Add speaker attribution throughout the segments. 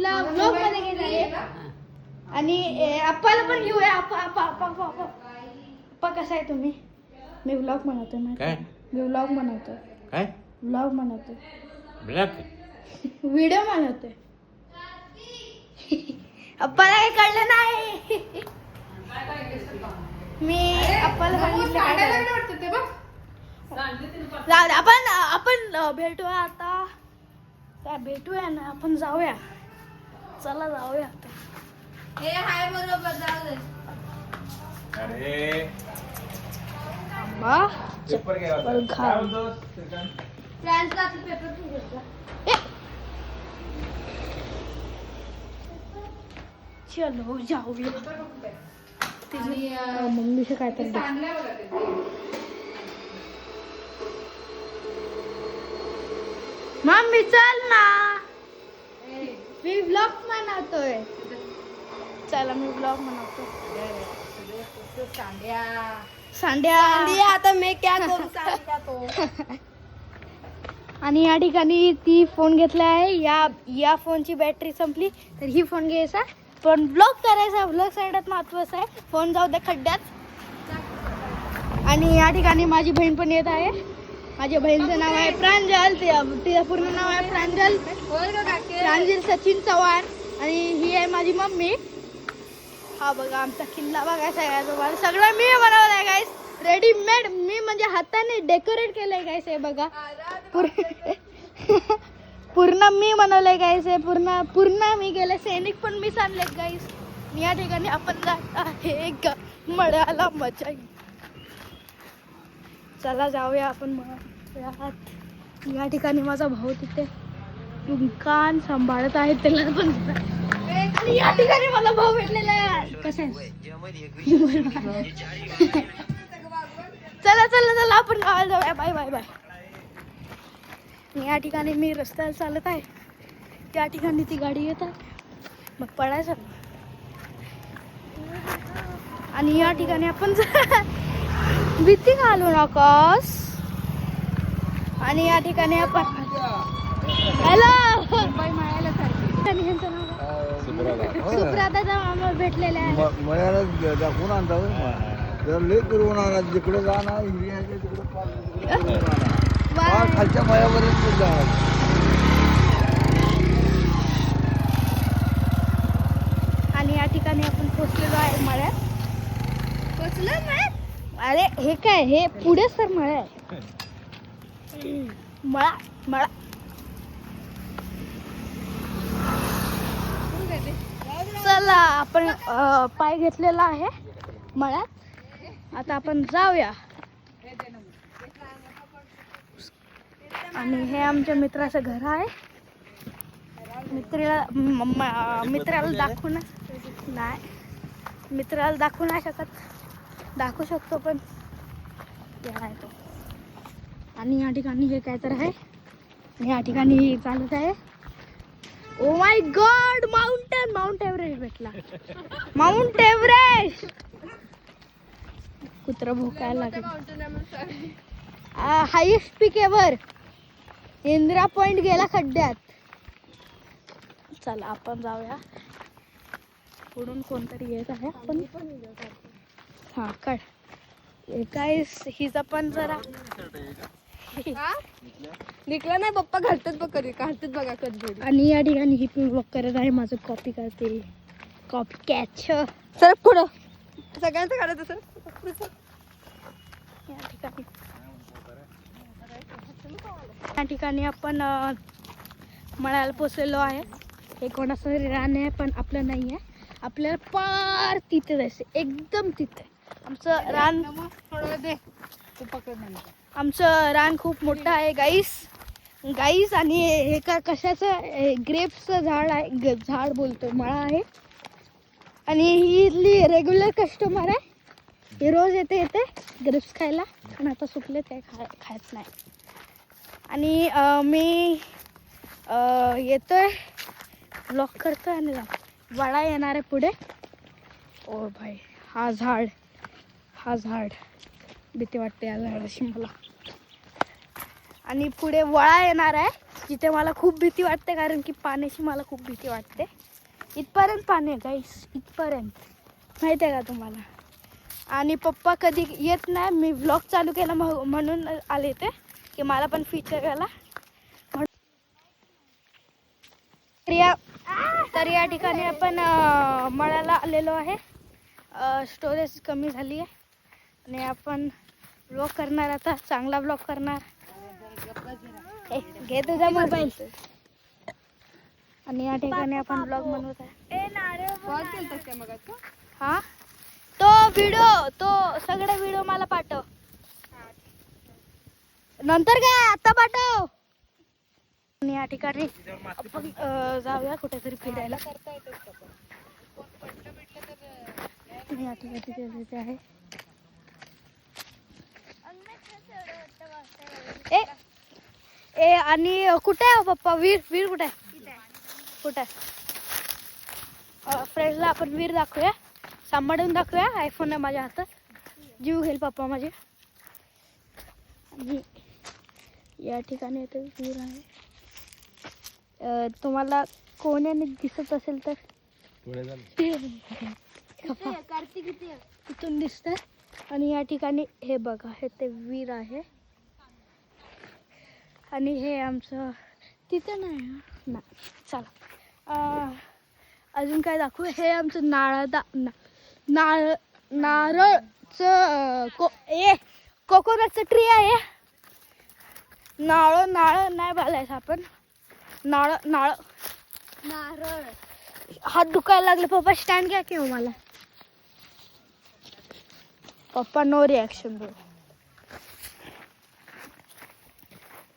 Speaker 1: तिला ब्लॉग मध्ये घेतली आणि आप्पाला पण घेऊया. आप्पा कसा आहे तुम्ही? मी व्लॉग बनवतोय माहिती आहे? मी व्लॉग बनवतोय.
Speaker 2: काय
Speaker 1: व्लॉग बनवतोय.
Speaker 2: ब्लॅक
Speaker 1: व्हिडिओ बनवतोय. आप्पाला काही कळलं नाही. मी आप्पाला सांगितलं आपण भेटूया आता. काय भेटूया ना, आपण जाऊया. चला जाऊया आता. हे हाय बरोबर जाऊ दे.
Speaker 2: अरे
Speaker 1: वाह
Speaker 2: पेपर घ्या
Speaker 1: चप्पल घाल.
Speaker 2: पेपर
Speaker 1: चलो जाऊया. मम्मीचं काय तर मम्मी चल ना, मी ब्लॉग बनवतोय. चला मी ब्लॉग बनवतो. सांड्या आता मी क्या करू सांड्या तो. आणि या ठिकाणी ती फोन घेतला आहे. या फोनची बॅटरी संपली तर ही फोन घ्यायचा, पण ब्लॉग करायचा. ब्लॉग सगळ्यात महत्वाचा आहे. फोन जाऊ दे खड्ड्यात. आणि या ठिकाणी माझी बहीण पण येत आहे. माझ्या बहिणीचं नाव आहे प्रांजल. तिचं पूर्ण नाव आहे प्रांजल सचिन चव्हाण. आणि ही आहे माझी मम्मी. हा बघा आमचा किल्ला बघायचा आहे. तुम्हाला सगळं मी बनवलंय गाईस. रेडीमेड मी म्हणजे हाताने डेकोरेट केलंय गाईस. हे बघा पूर्ण मी बनवलंय गाईस. हे पूर्ण मी गेले. सैनिक पण मी आणले गाईस. या ठिकाणी आपण जात आहे मळ्याला. मजा येईल. चला जाऊया आपण मळ्यात. या ठिकाणी माझा भाऊ तिथे कान सांभाळत आहे. त्याला पण आणि या ठिकाणी मला भाऊ भेटलेला आहे. कसं आहे? चला चला चला आपण गावाला जाऊया. Bye bye bye. या ठिकाणी मी रस्त्याला चालत आहे. त्या ठिकाणी ती गाडी येत आहे. मग पडायचं. आणि या ठिकाणी आपण भीती घालू नकोस. आणि या ठिकाणी आपण हॅलो सुप्राताचा मामा भेटलेला आहे.
Speaker 3: दाखवून आणता लई दुरून आणा. जिकडे जाणार तिकडे खालच्या मळ्यावरच जा.
Speaker 1: आणि या ठिकाणी आपण पोचलेलो आहे मळ्यात. पोचलो मळ्यात. अरे हे काय, हे पुढे सर मळा आहे. मळा मळा. चला आपण पाय घेतलेला आहे मळ्यात. आता आपण जाऊया. आणि हे आमच्या मित्राचं घर आहे. मित्राला दाखवू नाही. मित्राला दाखवू नाही शकत. दाखवू शकतो पण आहे तो. आणि या ठिकाणी हे काय तर आहे. या ठिकाणी चालत आहे. Oh my God, Mount Everest भेटला. Mount Everest. कुत्रा भोकायला लागला. Highest peak ever. Indira Point गेला खड्ड्यात. चला आपण जाऊया. पुढून कोणतरी येत आहे. आपण हा कळ काय हिचा पण जरा
Speaker 4: निकला नाही. पप्पा घालतात बघ कधी काढतात बघा कधी.
Speaker 1: आणि या ठिकाणी ही पण ब्लॉक करत आहे. माझं कॉपी करते. Copy catch.
Speaker 4: सर पुढं सगळ्यांचं काढत सर.
Speaker 1: या ठिकाणी आपण मळ्याला पोचलेलो आहे. हे कोणाचं रान आहे पण आपलं नाही आहे. आपल्याला पार तिथे जायचं. एकदम तिथे आमचं रान. आमचं रान खूप मोठं आहे गाईस. आणि हे का कशाचं ग्रेप्सचं झाड आहे. झाड बोलतो मळा आहे. आणि ही इथली रेग्युलर कस्टमर आहे. हे रोज येते ग्रेप्स खायला. पण आता सुकले ते खायच नाही. आणि मी येतोय ब्लॉक करतोय. आणि वडा येणार आहे पुढे. ओ भाई हा झाड भीती वाटते या झाडाशी मला. आणि पुढे वळा येणार आहे. जिथे मला खूप भीती वाटते, कारण की पाण्याची मला खूप भीती वाटते. इथपर्यंत पाणी आहे गाईस, इथपर्यंत, माहिती आहे का तुम्हाला. आणि पप्पा कधी येत नाही, मी व्लॉग चालू केला म्हणून आले ते, की मला पण फीचर केला. तर या ठिकाणी आपण मळ्याला आलेलो आहे. स्टोरेज कमी झाली आहे आणि आपण व्लॉग करणार, आता चांगला व्लॉग करणार. घे तुझा मोबाईल. आणि या ठिकाणी आपण व्लॉग बनवत आहे. हा, तो व्हिडिओ, तो सगळे व्हिडिओ मला पाठव. नंतर काय, आता पाठव. आणि या ठिकाणी आपण जाऊया कुठेतरी फिरायला. आणि या ठिकाणी ते आहे. ए आणि कुठे आहे पप्पा? वीर कुठे आहे? कुठे आहे? फ्रेंड्सला आपण वीर दाखवूया, सांभाळून दाखवूया. आयफोन आहे माझ्या हातात, जीव घेईल पप्पा माझे. आणि या ठिकाणी ते वीर आहे. तुम्हाला कोण्याने दिसत असेल तर तिथून दिसतंय. आणि या ठिकाणी हे बघा, हे ते वीर आहे. आणि हे आमचं तिथे नाही. चला अजून काय दाखवू. हे आमचं नारळचं कोकोनटचं ट्री आहे. नारळ नाही बोलायचं आपण, नारळ. हात दुखायला लागले पप्पा, स्टँड घ्या की मला. पप्पा नो रिॲक्शन ब्रो.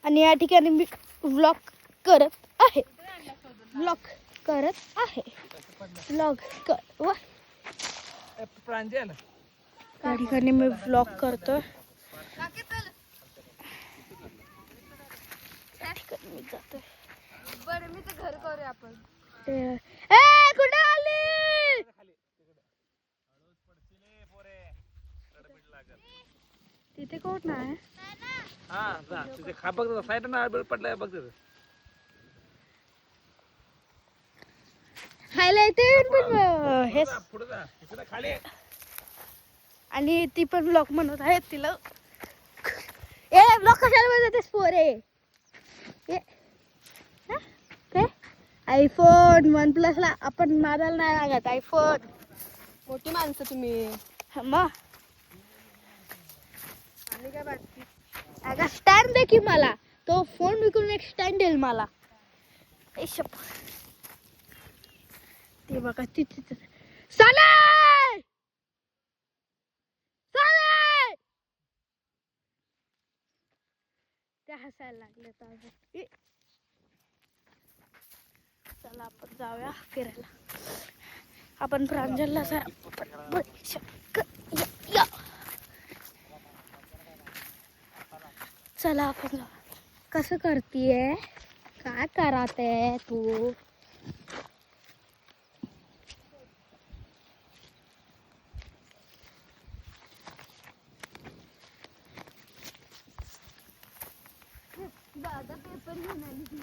Speaker 1: आणि या ठिकाणी मी व्लॉग करत आहे. या ठिकाणी मी व्लॉग करतोय. या ठिकाणी मी जातोय.
Speaker 4: बरं, मी तर घर करूया आपण.
Speaker 1: कुठे आली? तिथे कोण नाही. खायला येते पण हे. आणि ती पण ब्लॉग म्हणत आहे. तिला ब्लॉग कशाला बनवतेस पोरे? आयफोन OnePlus ला आपण मारायला नाही लागत. आयफोन
Speaker 4: मोठी माणसं तुम्ही.
Speaker 1: मग अगं स्टँड दे की मला. तो फोन विकून एक स्टँड देईल मला. ते बघा तिथे साले ते हसायला लागले. चला आपण जाऊया फिरायला. आपण प्रांजलला चला आपण कसं करतीये, काय करते तू?
Speaker 4: दादा पेपर घेऊन आली.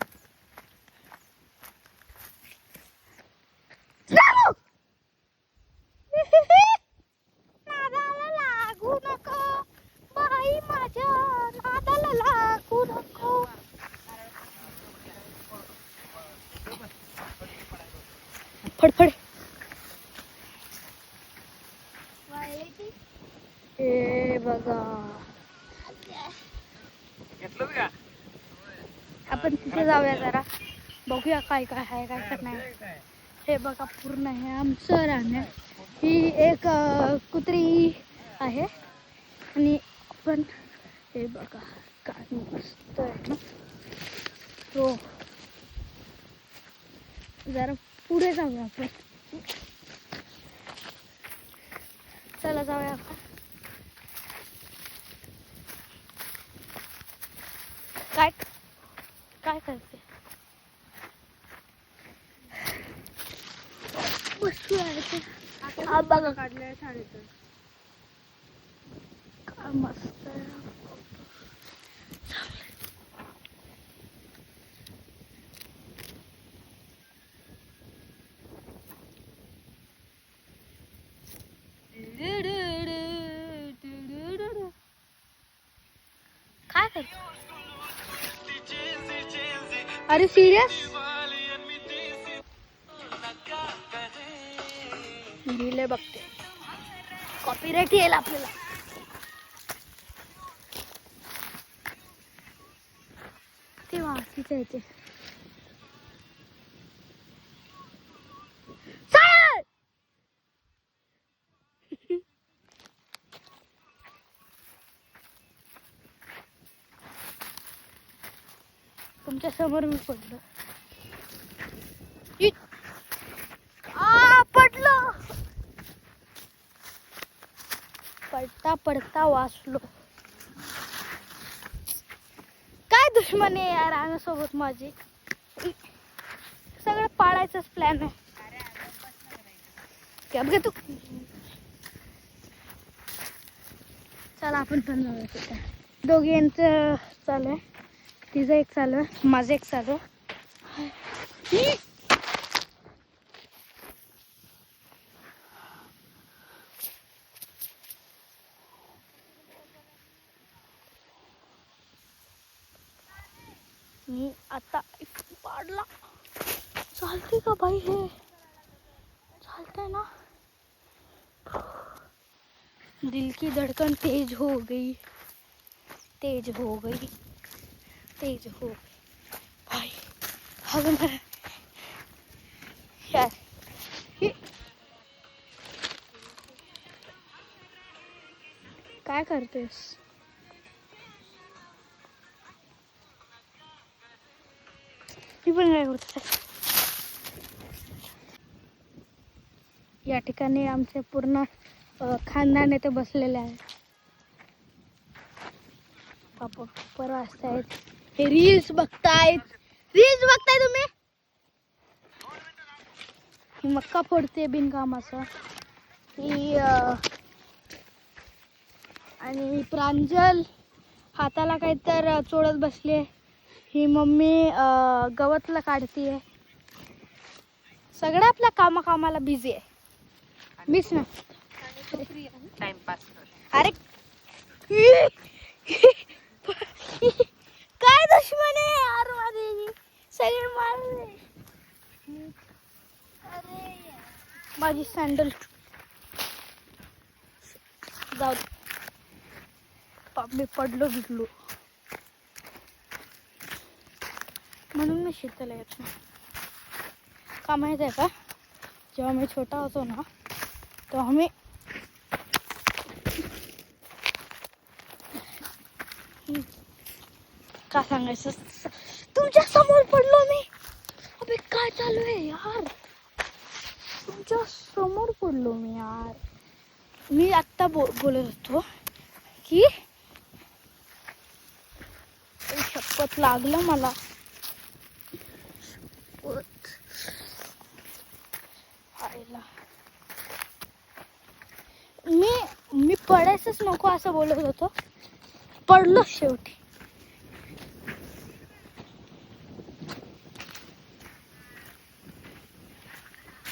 Speaker 1: नादाला लागू नको बाई, माझ्या नादाला लागू नको. फडफड. हे बघा, आपण तिथे जाऊया जरा, बघूया काय काय आहे काय काय नाही. हे बघा पूर्ण हे आमचं रान आहे. ही एक कुत्री आहे. आणि आपण हे बघा काय मस्त आहे ना. हो, जरा पुढे जाऊया आपण. चला जाऊया आपण. काय काय करते? वस्तू आहे
Speaker 4: आता बघा काढलंय शाळेतून.
Speaker 1: काय मस्त आहे. अरे सिरियस रील बघते कॉपीराइट येईल आपल्याला. ते वाचीचं आहे ते. चल! तुमच्या समोर मी पडलो. पडलो. पडता पडता वाचलो. काय दुश्मन आहे यार रानासोबत माझी. सगळं पाळायचंच प्लॅन आहे. क्या बघ तू. चला आपण पण जाऊया तिथे. दोघींचं चालू आहे. तिचं एक चालू आहे माझं एक चालू आहे. मी आता पाडला. चालते का भाई हे. चालते ना. दिल की धड़कन तेज हो गई. तेज हो गई. तेज हो गई भाई. अजून यार काय करतेस. मी पण काय करते. या ठिकाणी आमचे पूर्ण खानदान इथे बसलेले आहे. पापा पर वाजतायत. हे रील्स बघतायत. रील्स बघताय तुम्ही. ही मक्का फोडते बिनकामाचं. ही आणि प्रांजल हाताला काहीतर चोळत बसले. ही मम्मी गवतला काढतीये. सगळं आपल्या कामाला बिझी आहे. मीच ना
Speaker 4: टाइमपास.
Speaker 1: अरे काय दुश्मन आहे यार माझी. सगळे मारले. अरे माझी सँडल जाऊ दे. मी पडलो बिडलो म्हणून मी शेताला येत नाही. का माहित आहे का जेव्हा मी छोटा होतो ना तेव्हा मी का सांगायचं तुमच्या समोर पडलो मी. अबे काय चालू आहे यार. तुमच्या समोर पडलो मी यार. मी आत्ता बोलत होतो की शपथ लागलं मला. मी पडायचंच नको असं बोलत होतो. पडलो शेवटी.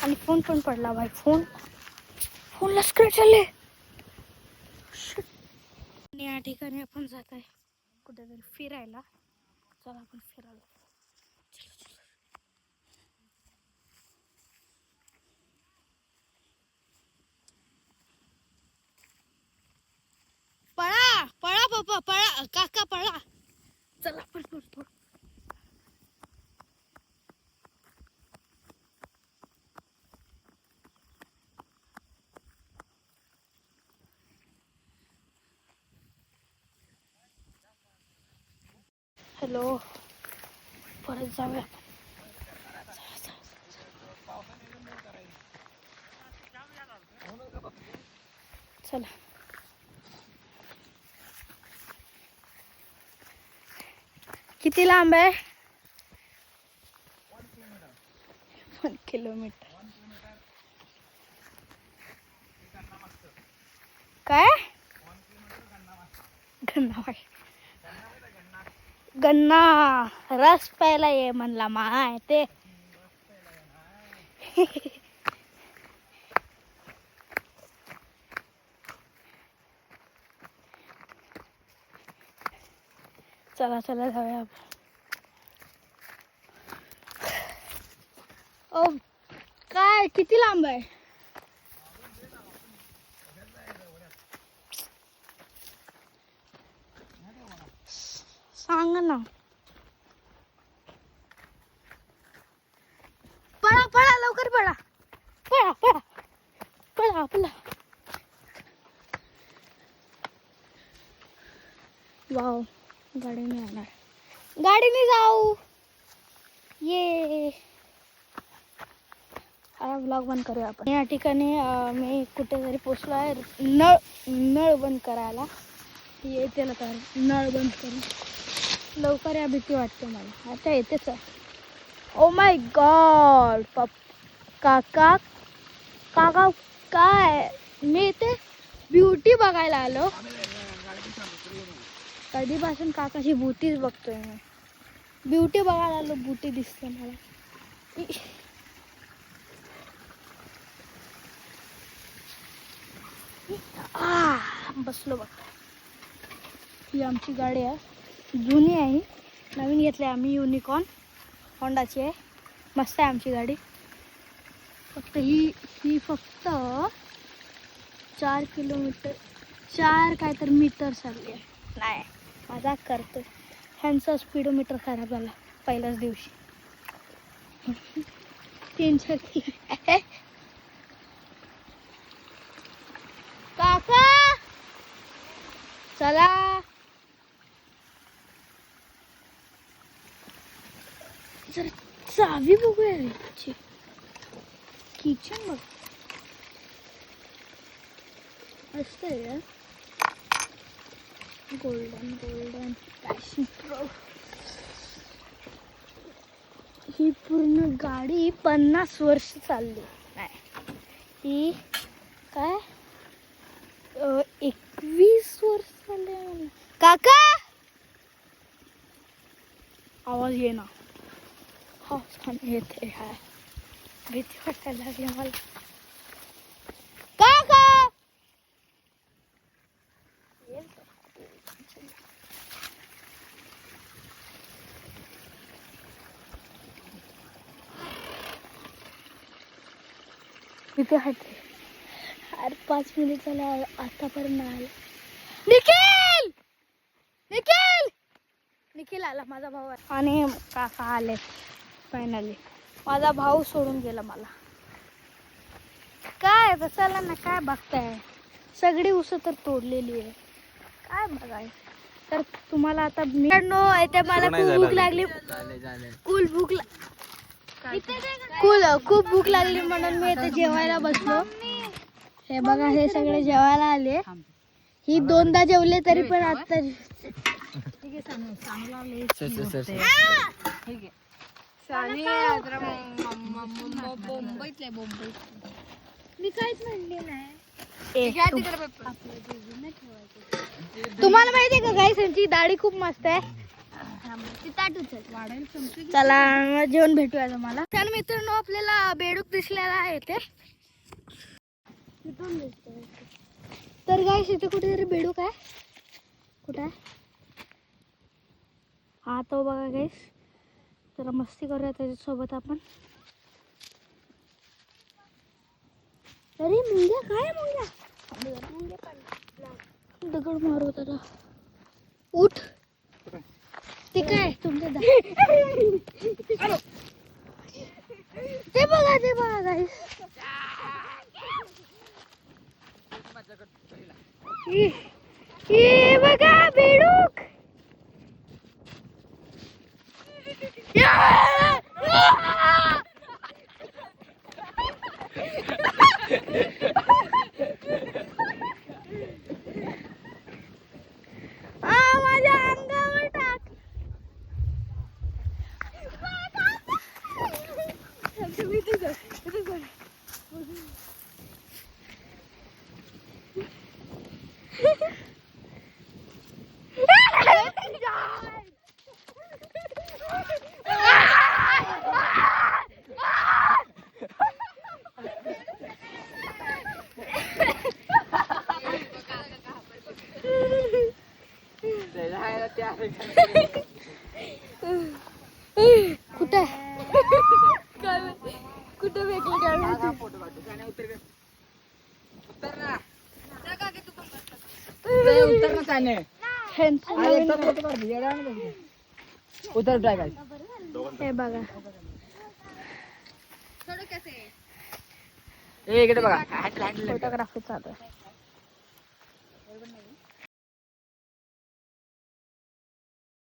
Speaker 1: आणि फोन पण पडला भाई. फोनला स्क्रॅच आले. या ठिकाणी आपण जात आहे कुठेतरी फिरायला. चला आपण फिरायला. पळा पळा बाबा पळा. काका पळा. चला आपण पळतो. हॅलो परत जाऊया. चला किती लांब आहे. 1 किलोमीटर. काय गन्ना रस प्यायला ये म्हणला माय ते. चला चला जाऊया. काय किती लांब आहे? सांग ना. पळा पळा लवकर पळा पळा पळा पळा पळा. वाव गाडीने येणार, गाडीने जाऊ. ये हा व्लॉग बंद करूया आपण. या ठिकाणी मी कुठेतरी पोचलो आहे. नळ बंद करायला येते ना, तर नळ बंद करून लवकर या. भीती वाटते मला. आता येतेच आहे. ओ माय गॉड काका काका काय, मी इथे ब्युटी बघायला आलो. कधीपासून काकाची ब्युटीच बघतोय मी. ब्युटी बघायला आलो, ब्युटी दिसते मला. बसलो बघ. ही आमची गाडी आहे, जुनी आहे. नवीन घेतली आम्ही, युनिकॉर्न होंडाची आहे. मस्त आहे आमची गाडी. फक्त ही फक्त 4 किलोमीटर 4 काय तर मीटर चालली आहे. नाही मजाक करतो. ह्यांचा स्पीडोमीटर खराब झाला पहिल्याच दिवशी. 3 काका चला. जरा चावी बघूया याची. किचन बघ मस्त आहे. Golden passion pro. ही पूर्ण गाडी 50 वर्ष चालली. नाही ही काय 21 वर्ष चालले. काका आवाज ये ना. हा येते. हाय भीती वाटायला लागली मला. काका भीती वाटते. अरे 5 मिनिट झाले आतापर्यंत आला. निखिल निखिल निखिल आला माझा भाऊ. आणि काका आले फायनली. माझा भाऊ सोडून गेला मला. काय बसायला ना, काय बघताय. सगळी उस तर तोडलेली आहे. काय बघाय तर तुम्हाला आता इथे मला खूप भूक लागली. खूप भूक लागली म्हणून मी इथे जेवायला बसलो. हे बघा हे सगळे जेवायला आले. ही 2दा जेवले तरी पण आता मी काहीच म्हणले नाही. तुम्हाला माहिती आहे का गाईस, यांची दाढी खूप मस्त आहे. चला जेवण भेटूया तुम्हाला. तर मित्रांनो आपल्याला बेडूक दिसलेला आहे इथे. तर गाईस इथे कुठेतरी बेडूक आहे. कुठे आहे? हा तो बघा गाईस. जरा मस्ती करूया त्याच्यासोबत आपण. अरे मुंग्या काय मुंग्या दगड मारू त्याला. उठ. ते काय तुमच्या ते बघा गाईस. हे बघा बेडूक. माझ्या अंगावर टाक. वेगळी काढायची. ह्यांचं नवीन हे बघा फोटोग्राफी चालू आहे.